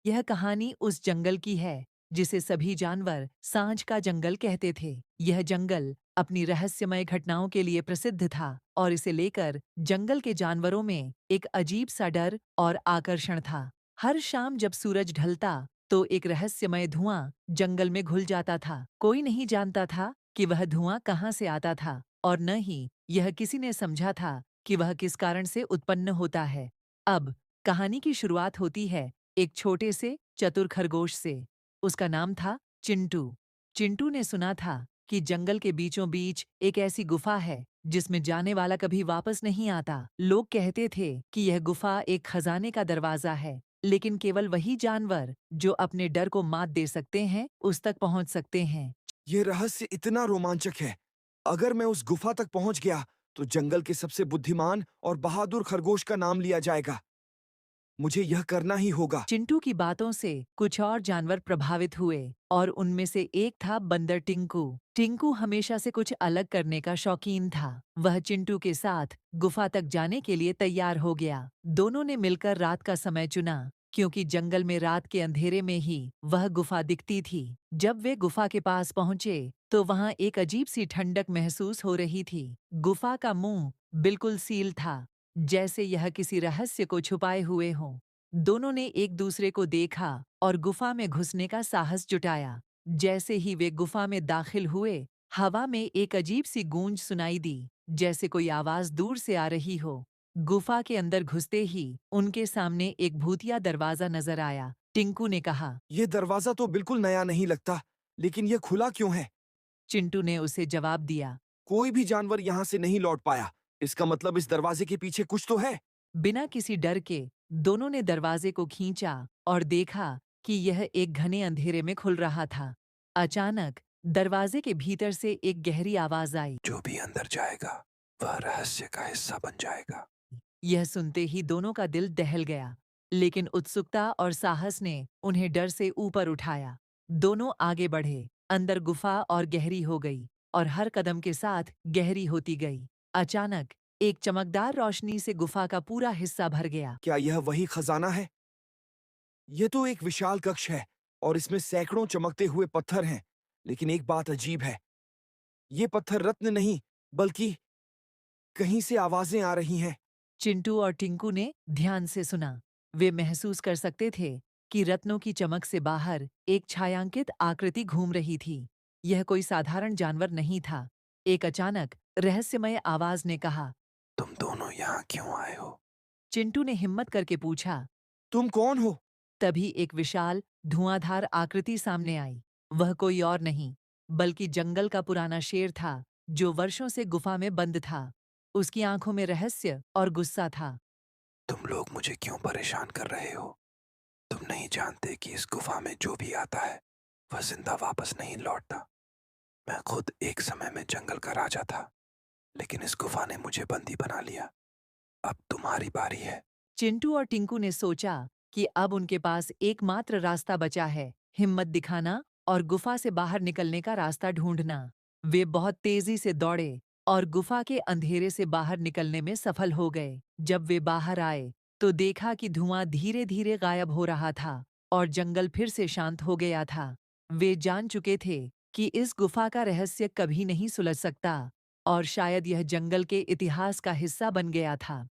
यह कहानी उस जंगल की है जिसे सभी जानवर सांझ का जंगल कहते थे। यह जंगल अपनी रहस्यमय घटनाओं के लिए प्रसिद्ध था और इसे लेकर जंगल के जानवरों में एक अजीब सा डर और आकर्षण था। हर शाम जब सूरज ढलता तो एक रहस्यमय धुआं जंगल में घुल जाता था। कोई नहीं जानता था कि वह धुआं कहाँ से आता था और न ही यह किसी ने समझा था कि वह किस कारण से उत्पन्न होता है। अब कहानी की शुरुआत होती है एक छोटे से चतुर खरगोश से। उसका नाम था चिंटू। चिंटू ने सुना था कि जंगल के बीचों बीच एक ऐसी गुफा है जिसमें जाने वाला कभी वापस नहीं आता। लोग कहते थे कि यह गुफा एक खजाने का दरवाजा है, लेकिन केवल वही जानवर जो अपने डर को मात दे सकते हैं उस तक पहुंच सकते हैं। ये रहस्य इतना रोमांचक है। अगर मैं उस गुफा तक पहुंच गया, तो जंगल के सबसे बुद्धिमान और बहादुर खरगोश का नाम लिया जाएगा। मुझे यह करना ही होगा। चिंटू की बातों से कुछ और जानवर प्रभावित हुए और उनमें से एक था बंदर टिंकू। टिंकू हमेशा से कुछ अलग करने का शौकीन था। वह चिंटू के साथ गुफा तक जाने के लिए तैयार हो गया। दोनों ने मिलकर रात का समय चुना क्योंकि जंगल में रात के अंधेरे में ही वह गुफा दिखती थी। जब वे गुफा के पास पहुंचे तो वहां एक अजीब सी ठंडक महसूस हो रही थी। गुफा का मुंह बिल्कुल सील था, जैसे यह किसी रहस्य को छुपाए हुए हो। दोनों ने एक दूसरे को देखा और गुफा में घुसने का साहस जुटाया। जैसे ही वे गुफा में दाखिल हुए, हवा में एक अजीब सी गूंज सुनाई दी, जैसे कोई आवाज दूर से आ रही हो। गुफा के अंदर घुसते ही उनके सामने एक भूतिया दरवाजा नजर आया। टिंकू ने कहा। ये दरवाजा तो बिल्कुल नया नहीं लगता, लेकिन यह खुला क्यों है? चिंटू ने उसे जवाब दिया। कोई भी जानवर यहाँ से नहीं लौट पाया। इसका मतलब इस दरवाजे के पीछे कुछ तो है। बिना किसी डर के दोनों ने दरवाजे को खींचा और देखा कि यह एक घने अंधेरे में खुल रहा था। अचानक दरवाजे के भीतर से एक गहरी आवाज आई। जो भी अंदर जाएगा, वह रहस्य का हिस्सा बन जाएगा। यह सुनते ही दोनों का दिल दहल गया, लेकिन उत्सुकता और साहस ने उन्हें डर से ऊपर उठाया। दोनों आगे बढ़े, अंदर गुफा और गहरी हो गई और हर कदम के साथ गहरी होती गई। अचानक एक चमकदार रोशनी से गुफा का पूरा हिस्सा भर गया। क्या यह वही खजाना है? यह तो एक विशाल कक्ष है और इसमें सैकड़ों चमकते हुए पत्थर हैं। लेकिन एक बात अजीब है, ये पत्थर रत्न नहीं, बल्कि कहीं से आवाजें आ रही हैं। चिंटू और टिंकू ने ध्यान से सुना। वे महसूस कर सकते थे कि रत्नों की चमक से बाहर एक छायांकित आकृति घूम रही थी। यह कोई साधारण जानवर नहीं था। एक अचानक रहस्यमय आवाज ने कहा। तुम दोनों यहाँ क्यों आए हो? चिंटू ने हिम्मत करके पूछा। तुम कौन हो? तभी एक विशाल धुआंधार आकृति सामने आई। वह कोई और नहीं बल्कि जंगल का पुराना शेर था जो वर्षों से गुफा में बंद था। उसकी आंखों में रहस्य और गुस्सा था। तुम लोग मुझे क्यों परेशान कर रहे हो? तुम नहीं जानते कि इस गुफा में जो भी आता है, वह जिंदा वापस नहीं लौटता। मैं खुद एक समय में जंगल का राजा था, लेकिन इस गुफा ने मुझे बंदी बना लिया। अब तुम्हारी बारी है। चिंटू और टिंकू ने सोचा कि अब उनके पास एकमात्र रास्ता बचा है, हिम्मत दिखाना और गुफा से बाहर निकलने का रास्ता ढूंढना। वे बहुत तेजी से दौड़े और गुफा के अंधेरे से बाहर निकलने में सफल हो गए। जब वे बाहर आए तो देखा कि धुआं धीरे धीरे गायब हो रहा था और जंगल फिर से शांत हो गया था। वे जान चुके थे कि इस गुफा का रहस्य कभी नहीं सुलझ सकता और शायद यह जंगल के इतिहास का हिस्सा बन गया था।